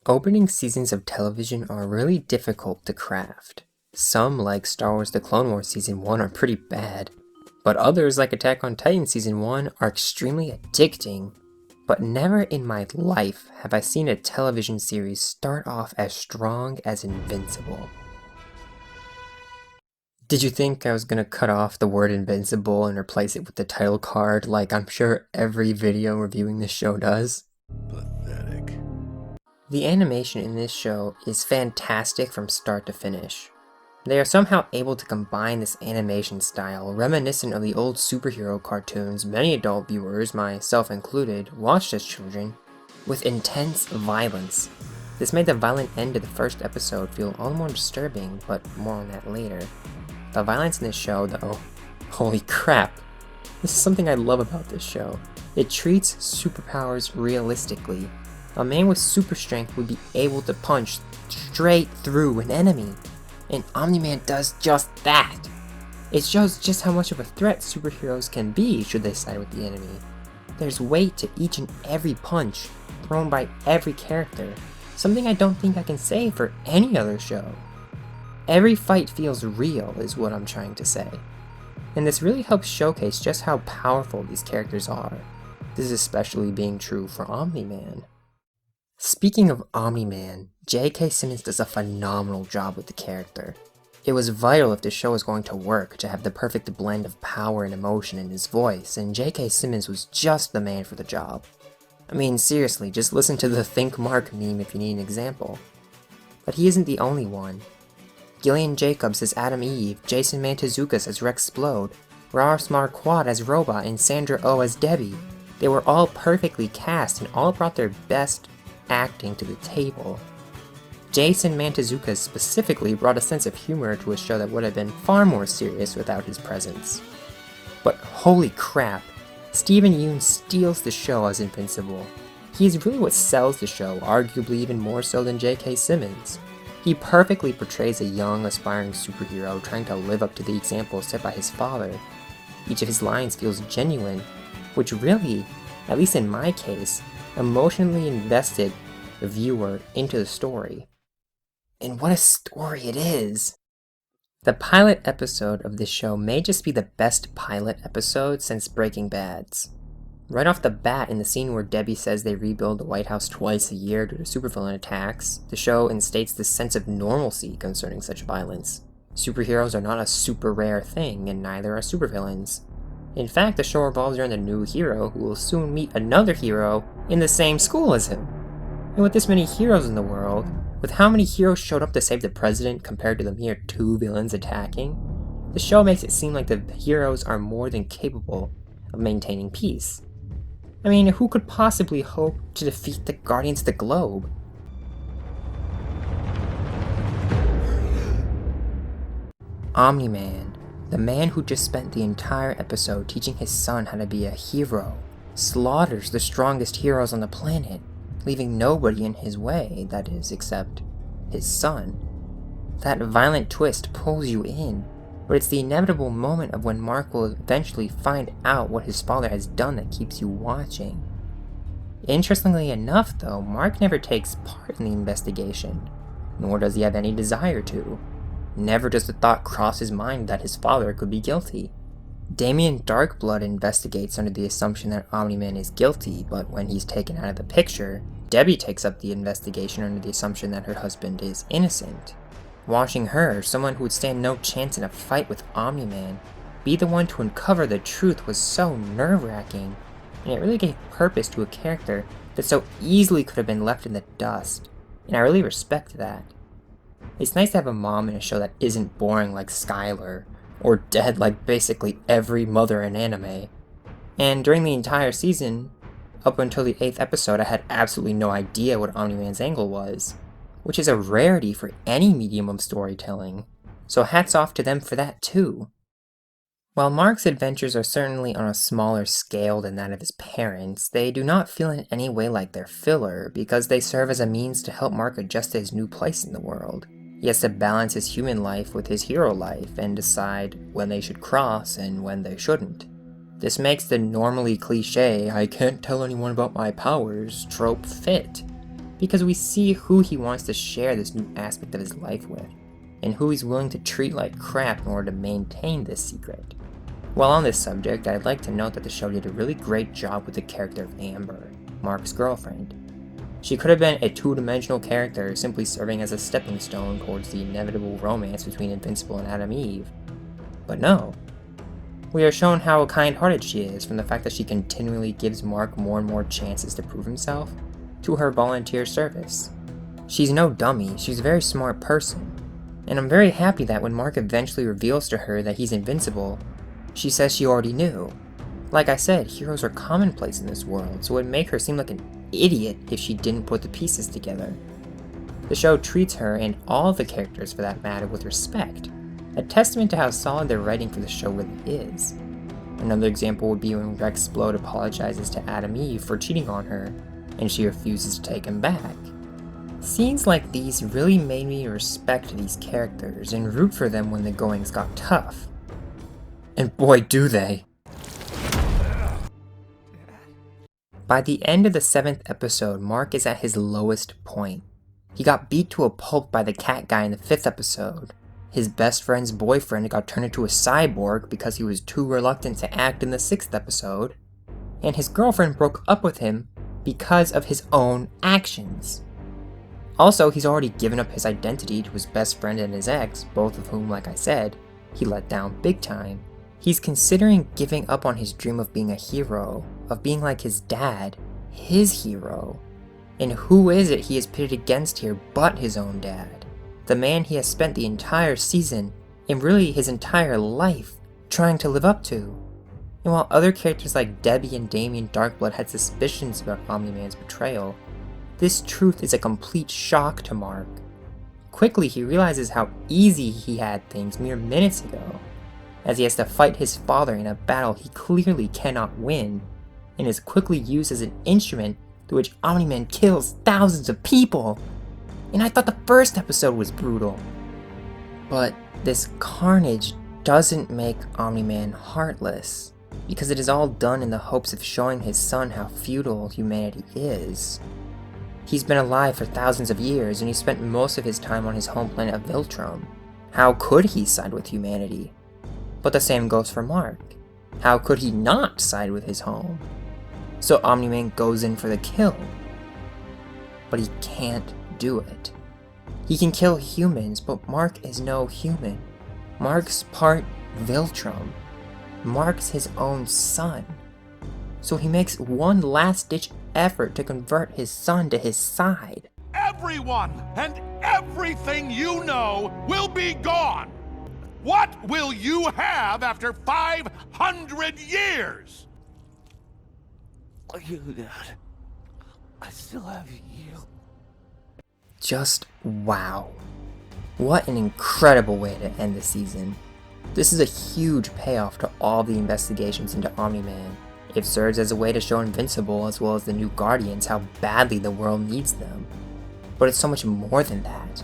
Opening seasons of television are really difficult to craft. Some, like Star Wars The Clone Wars Season 1, are pretty bad, but others, like Attack on Titan Season 1, are extremely addicting. But never in my life have I seen a television series start off as strong as Invincible. Did you think I was gonna cut off the word Invincible and replace it with the title card like I'm sure every video reviewing this show does? Pathetic. The animation in this show is fantastic from start to finish. They are somehow able to combine this animation style, reminiscent of the old superhero cartoons many adult viewers, myself included, watched as children, with intense violence. This made the violent end of the first episode feel all the more disturbing, but more on that later. The violence in this show, though, holy crap! This is something I love about this show. It treats superpowers realistically. A man with super strength would be able to punch straight through an enemy, and Omni-Man does just that. It shows just how much of a threat superheroes can be should they side with the enemy. There's weight to each and every punch thrown by every character, something I don't think I can say for any other show. Every fight feels real is what I'm trying to say. And this really helps showcase just how powerful these characters are. This is especially being true for Omni-Man. Speaking of Omni-Man, J.K. Simmons does a phenomenal job with the character. It was vital if the show was going to work to have the perfect blend of power and emotion in his voice, and J.K. Simmons was just the man for the job. I mean, seriously, just listen to the Think Mark meme if you need an example. But he isn't the only one. Gillian Jacobs as Adam Eve, Jason Mantzoukas as Rex Splode, Lars Marquardt as Robot, and Sandra Oh as Debbie. They were all perfectly cast and all brought their best acting to the table. Jason Mantzoukas specifically brought a sense of humor to a show that would have been far more serious without his presence. But holy crap, Steven Yeun steals the show as Invincible. He is really what sells the show, arguably even more so than J.K. Simmons. He perfectly portrays a young, aspiring superhero trying to live up to the example set by his father. Each of his lines feels genuine, which really, at least in my case, emotionally invested the viewer into the story. And what a story it is! The pilot episode of this show may just be the best pilot episode since Breaking Bad's. Right off the bat, in the scene where Debbie says they rebuild the White House twice a year due to supervillain attacks, the show instates this sense of normalcy concerning such violence. Superheroes are not a super rare thing, and neither are supervillains. In fact, the show revolves around a new hero who will soon meet another hero in the same school as him. And with this many heroes in the world, with how many heroes showed up to save the president compared to the mere 2 villains attacking, the show makes it seem like the heroes are more than capable of maintaining peace. I mean, who could possibly hope to defeat the Guardians of the Globe? Omni-Man, the man who just spent the entire episode teaching his son how to be a hero, slaughters the strongest heroes on the planet, leaving nobody in his way, that is, except his son. That violent twist pulls you in, but it's the inevitable moment of when Mark will eventually find out what his father has done that keeps you watching. Interestingly enough, though, Mark never takes part in the investigation, nor does he have any desire to. Never does the thought cross his mind that his father could be guilty. Damien Darkblood investigates under the assumption that Omni-Man is guilty, but when he's taken out of the picture, Debbie takes up the investigation under the assumption that her husband is innocent. Watching her, someone who would stand no chance in a fight with Omni-Man, be the one to uncover the truth was so nerve-wracking, and it really gave purpose to a character that so easily could have been left in the dust, and I really respect that. It's nice to have a mom in a show that isn't boring like Skylar, or dead like basically every mother in anime. And during the entire season, up until the 8th episode, I had absolutely no idea what Omni-Man's angle was, which is a rarity for any medium of storytelling, so hats off to them for that too. While Mark's adventures are certainly on a smaller scale than that of his parents, they do not feel in any way like they're filler, because they serve as a means to help Mark adjust to his new place in the world. He has to balance his human life with his hero life and decide when they should cross and when they shouldn't. This makes the normally cliche "I can't tell anyone about my powers" trope fit, because we see who he wants to share this new aspect of his life with, and who he's willing to treat like crap in order to maintain this secret. While on this subject, I'd like to note that the show did a really great job with the character of Amber, Mark's girlfriend. She could have been a two-dimensional character simply serving as a stepping stone towards the inevitable romance between Invincible and Atom Eve. But no. We are shown how kind-hearted she is from the fact that she continually gives Mark more and more chances to prove himself to her volunteer service. She's no dummy, she's a very smart person. And I'm very happy that when Mark eventually reveals to her that he's invincible, she says she already knew. Like I said, heroes are commonplace in this world, so it would make her seem like an idiot if she didn't put the pieces together. The show treats her, and all the characters for that matter, with respect, a testament to how solid their writing for the show really is. Another example would be when Rex Splode apologizes to Atom Eve for cheating on her, and she refuses to take him back. Scenes like these really made me respect these characters and root for them when the goings got tough. And boy do they! By the end of the 7th episode, Mark is at his lowest point. He got beat to a pulp by the cat guy in the 5th episode. His best friend's boyfriend got turned into a cyborg because he was too reluctant to act in the 6th episode. And his girlfriend broke up with him because of his own actions. Also, he's already given up his identity to his best friend and his ex, both of whom, like I said, he let down big time. He's considering giving up on his dream of being a hero, of being like his dad, his hero. And who is it he is pitted against here but his own dad? The man he has spent the entire season, and really his entire life, trying to live up to. And while other characters like Debbie and Damien Darkblood had suspicions about Omni-Man's betrayal, this truth is a complete shock to Mark. Quickly he realizes how easy he had things mere minutes ago, as he has to fight his father in a battle he clearly cannot win, and is quickly used as an instrument through which Omni-Man kills thousands of people. And I thought the 1st episode was brutal. But this carnage doesn't make Omni-Man heartless, because it is all done in the hopes of showing his son how futile humanity is. He's been alive for thousands of years, and he spent most of his time on his home planet of Viltrum. How could he side with humanity? But the same goes for Mark. How could he not side with his home? So Omni-Man goes in for the kill. But he can't do it. He can kill humans, but Mark is no human. Mark's part Viltrum. Mark's his own son. So he makes one last-ditch effort to convert his son to his side. Everyone and everything you know will be gone! What will you have after 500 years? You, Dad. I still have you. Just wow. What an incredible way to end the season. This is a huge payoff to all the investigations into Omni-Man. It serves as a way to show Invincible as well as the new Guardians how badly the world needs them. But it's so much more than that.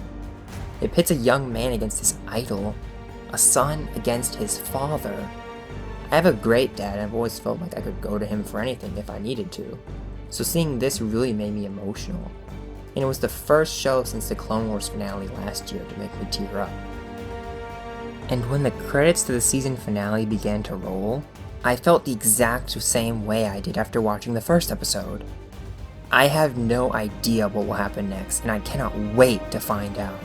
It pits a young man against his idol, a son against his father. I have a great dad and I've always felt like I could go to him for anything if I needed to. So seeing this really made me emotional. And it was the first show since the Clone Wars finale last year to make me tear up. And when the credits to the season finale began to roll, I felt the exact same way I did after watching the first episode. I have no idea what will happen next, and I cannot wait to find out.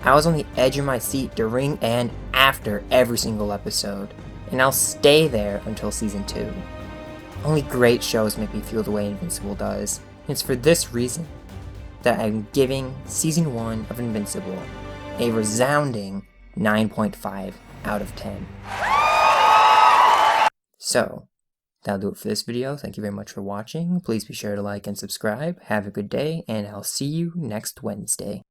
I was on the edge of my seat during and after every single episode, and I'll stay there until season 2. Only great shows make me feel the way Invincible does, and it's for this reason that I'm giving season 1 of Invincible a resounding 9.5 out of 10. So, that'll do it for this video. Thank you very much for watching. Please be sure to like and subscribe. Have a good day, and I'll see you next Wednesday.